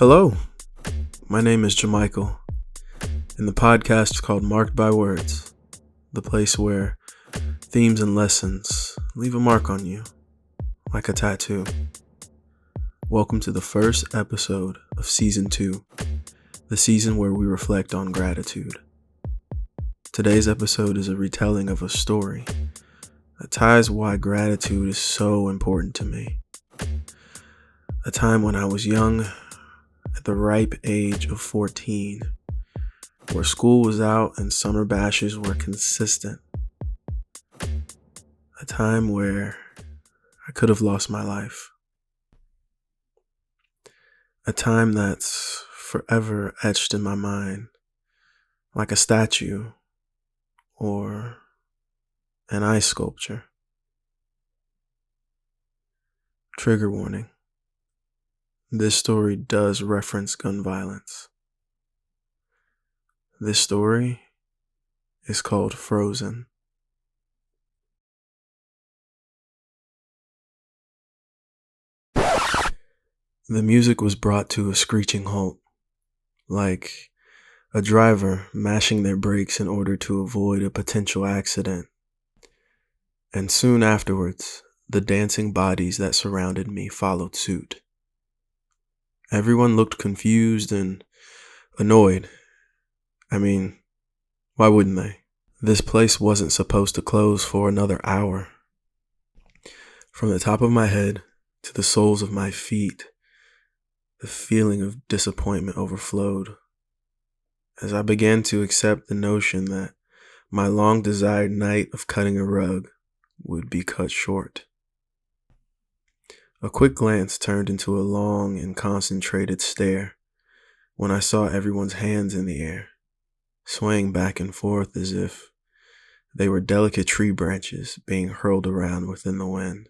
Hello, my name is Jamichael, and the podcast is called Marked by Words, the place where themes and lessons leave a mark on you, like a tattoo. Welcome to the first episode of Season 2, the season where we reflect on gratitude. Today's episode is a retelling of a story that ties why gratitude is so important to me. A time when I was young, at the ripe age of 14, where school was out and summer bashes were consistent. A time where I could have lost my life. A time that's forever etched in my mind, like a statue or an ice sculpture. Trigger warning. This story does reference gun violence. This story is called Frozen. The music was brought to a screeching halt, like a driver mashing their brakes in order to avoid a potential accident. And soon afterwards, the dancing bodies that surrounded me followed suit. Everyone looked confused and annoyed. I mean, why wouldn't they? This place wasn't supposed to close for another hour. From the top of my head to the soles of my feet, the feeling of disappointment overflowed as I began to accept the notion that my long-desired night of cutting a rug would be cut short. A quick glance turned into a long and concentrated stare when I saw everyone's hands in the air, swaying back and forth as if they were delicate tree branches being hurled around within the wind.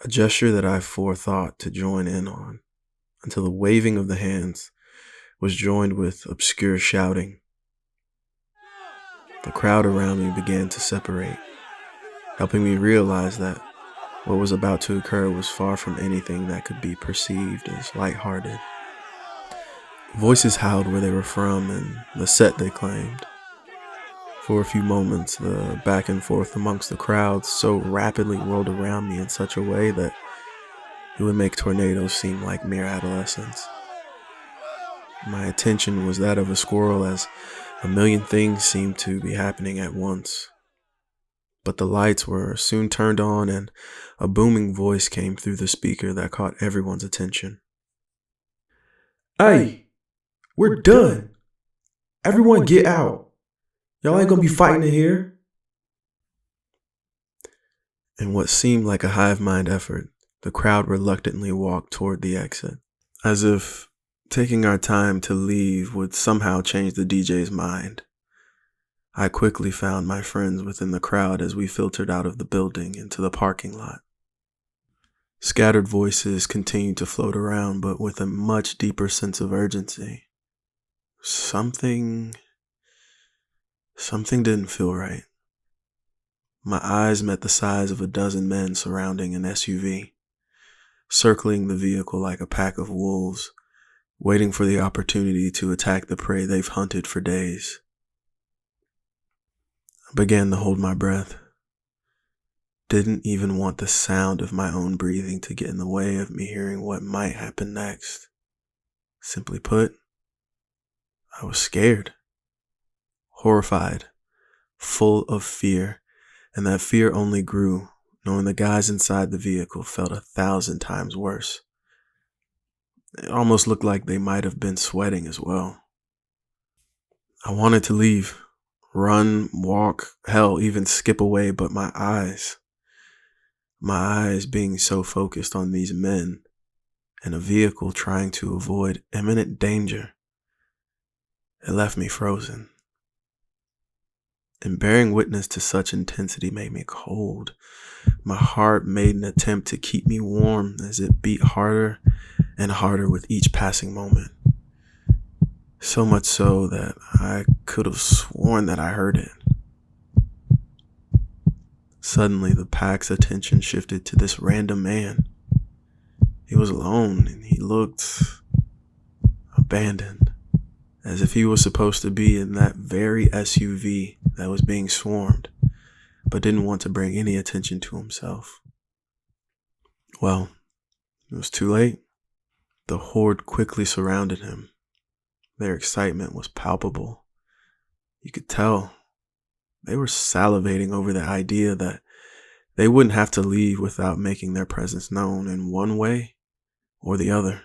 A gesture that I forethought to join in on, until the waving of the hands was joined with obscure shouting. The crowd around me began to separate, helping me realize that what was about to occur was far from anything that could be perceived as lighthearted. Voices howled where they were from and the set they claimed. For a few moments, the back and forth amongst the crowd so rapidly rolled around me in such a way that it would make tornadoes seem like mere adolescence. My attention was that of a squirrel as a million things seemed to be happening at once. But the lights were soon turned on and a booming voice came through the speaker that caught everyone's attention. Hey, we're done. Everyone get out. Y'all ain't gonna be fighting in here. In what seemed like a hive mind effort, the crowd reluctantly walked toward the exit, as if taking our time to leave would somehow change the DJ's mind. I quickly found my friends within the crowd as we filtered out of the building into the parking lot. Scattered voices continued to float around, but with a much deeper sense of urgency. Something didn't feel right. My eyes met the size of a dozen men surrounding an SUV, circling the vehicle like a pack of wolves, waiting for the opportunity to attack the prey they've hunted for days. I began to hold my breath. Didn't even want the sound of my own breathing to get in the way of me hearing what might happen next. Simply put, I was scared, horrified, full of fear, and that fear only grew, knowing the guys inside the vehicle felt 1,000 times worse. It almost looked like they might have been sweating as well. I wanted to leave, run, walk, hell, even skip away, but my eyes being so focused on these men and a vehicle trying to avoid imminent danger, it left me frozen. And bearing witness to such intensity made me cold. My heart made an attempt to keep me warm as it beat harder and harder with each passing moment. So much so that I could have sworn that I heard it. Suddenly, the pack's attention shifted to this random man. He was alone and he looked abandoned, as if he was supposed to be in that very SUV that was being swarmed, but didn't want to bring any attention to himself. Well, it was too late. The horde quickly surrounded him. Their excitement was palpable. You could tell they were salivating over the idea that they wouldn't have to leave without making their presence known in one way or the other.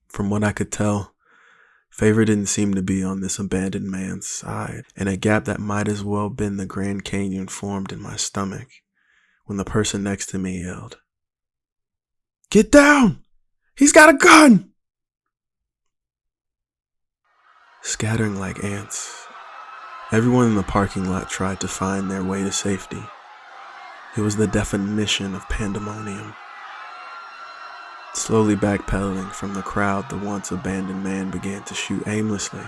From what I could tell, favor didn't seem to be on this abandoned man's side, and a gap that might as well been the Grand Canyon formed in my stomach when the person next to me yelled, "Get down! He's got a gun!" Scattering like ants, everyone in the parking lot tried to find their way to safety. It was the definition of pandemonium. Slowly backpedaling from the crowd, the once abandoned man began to shoot aimlessly.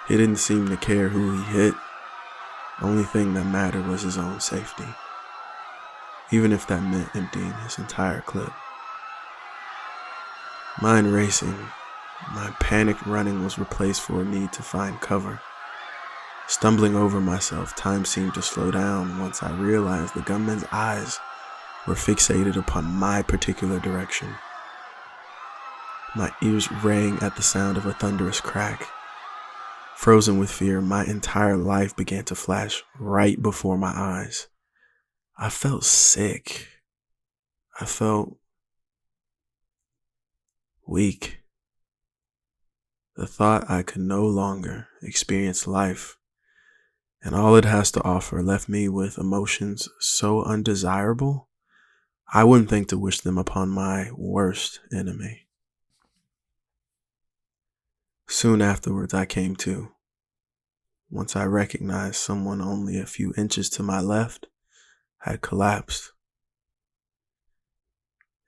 He didn't seem to care who he hit. The only thing that mattered was his own safety, even if that meant emptying his entire clip. Mind racing, my panicked running was replaced for a need to find cover. Stumbling over myself, time seemed to slow down once I realized the gunman's eyes were fixated upon my particular direction. My ears rang at the sound of a thunderous crack. Frozen with fear, my entire life began to flash right before my eyes. I felt sick. I felt weak. The thought I could no longer experience life and all it has to offer left me with emotions so undesirable, I wouldn't think to wish them upon my worst enemy. Soon afterwards, I came to. Once I recognized someone only a few inches to my left had collapsed.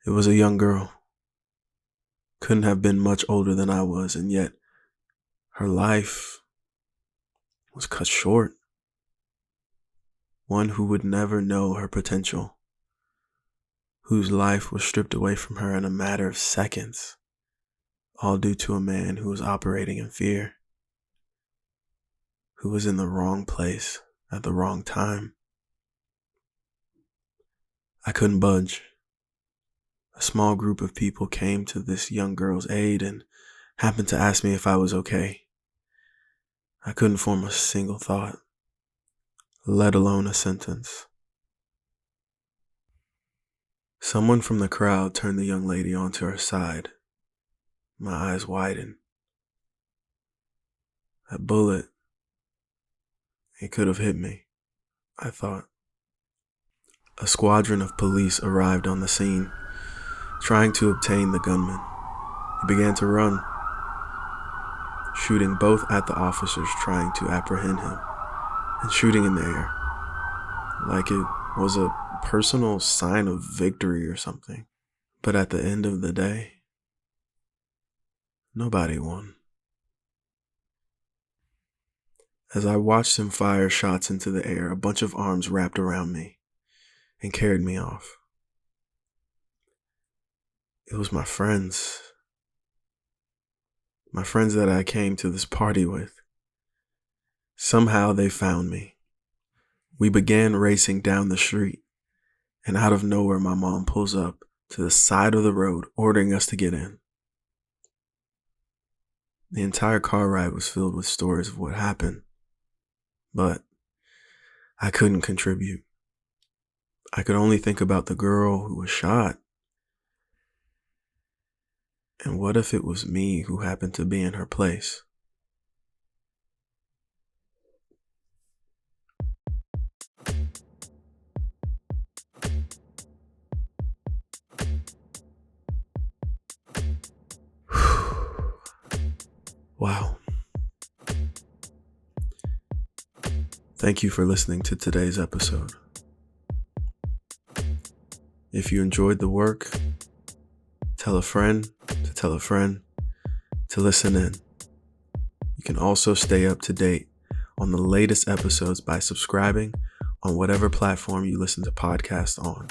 It was a young girl. Couldn't have been much older than I was, and yet her life was cut short. One who would never know her potential, whose life was stripped away from her in a matter of seconds, all due to a man who was operating in fear, who was in the wrong place at the wrong time. I couldn't budge. A small group of people came to this young girl's aid and happened to ask me if I was okay. I couldn't form a single thought, let alone a sentence. Someone from the crowd turned the young lady onto her side. My eyes widened. That bullet, it could have hit me, I thought. A squadron of police arrived on the scene, trying to obtain the gunman. He began to run, shooting both at the officers trying to apprehend him and shooting in the air, like it was a personal sign of victory or something. But at the end of the day, nobody won. As I watched him fire shots into the air, a bunch of arms wrapped around me and carried me off. It was my friends that I came to this party with. Somehow they found me. We began racing down the street, and out of nowhere my mom pulls up to the side of the road, ordering us to get in. The entire car ride was filled with stories of what happened, but I couldn't contribute. I could only think about the girl who was shot. And what if it was me who happened to be in her place? Wow. Thank you for listening to today's episode. If you enjoyed the work, tell a friend to tell a friend to listen in. You can also stay up to date on the latest episodes by subscribing on whatever platform you listen to podcasts on.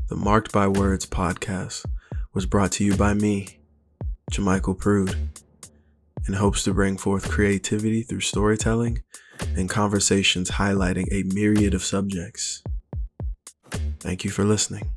The Marked by Words podcast was brought to you by me, Jamichael Prude, and hopes to bring forth creativity through storytelling and conversations highlighting a myriad of subjects. Thank you for listening.